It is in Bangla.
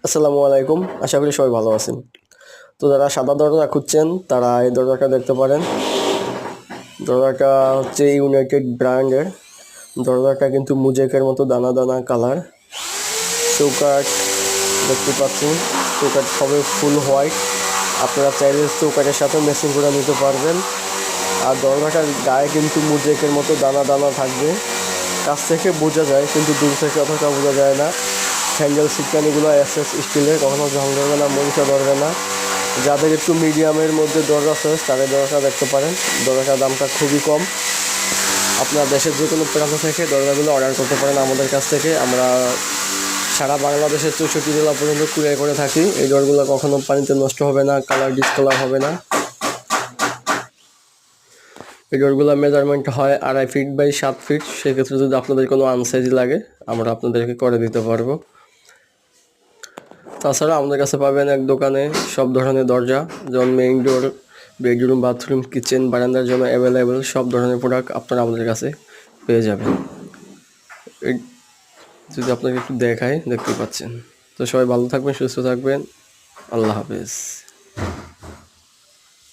আসসালামু আলাইকুম, আশা করি সবাই ভালো আছেন। তো যারা সাদা দরজা খুঁজছেন তারা এই দরজাটা দেখতে পারেন। দরজাটা হচ্ছে ইউনাইটেড ব্র্যান্ডের। দরজাটা কিন্তু মুজেকের মতো দানা দানা কালার। চৌকাঠ দেখতে পাচ্ছেন, চৌকাঠ হবে ফুল হোয়াইট। আপনারা চাইলে চৌকাঠের সাথে ম্যাচিং করে নিতে পারবেন। আর দরজাটার গায়ে কিন্তু মুজেকের মতো দানা দানা থাকবে। কাছ থেকে বোঝা যায় কিন্তু দূর থেকে অতটা বোঝা যায় না। হ্যান্ডেল সিটকানিগুলো এসএস স্টিলের, কখনো জং ধরবে না, মরিচা ধরবে না। যাদের একটু মিডিয়ামের মধ্যে দরজা চয়েস তাদের দরজাটা দেখতে পারেন। দরজাটার দামটা খুবই কম। আপনার দেশের যে কোনো প্রান্ত থেকে দরজাগুলো অর্ডার করতে পারেন আমাদের কাছ থেকে। আমরা সারা বাংলাদেশের 64 জেলা পর্যন্ত কুরিয়ার করে থাকি। এই দরগুলো কখনো পানিতে নষ্ট হবে না, কালার ডিসকালার হবে না। এই ডোরগুলোর মেজারমেন্ট হয় 2.5 ফিট বাই 7 ফিট। সেক্ষেত্রে যদি আপনাদের কোনো আনসাইজ লাগে আমরা আপনাদেরকে করে দিতে পারবো। তাছাড়া আমাদের কাছে পাবেন এক দোকানে সব ধরনের দরজা, যেমন মেইন ডোর, বেডরুম, বাথরুম, কিচেন, বারান্দার জন্য অ্যাভেলেবেল সব ধরনের প্রোডাক্ট আপনারা আমাদের কাছে পেয়ে যাবেন। এই যদি আপনাকে একটু দেখাই, দেখতে পাচ্ছেন। তো সবাই ভালো থাকবেন, সুস্থ থাকবেন। আল্লাহ হাফেজ।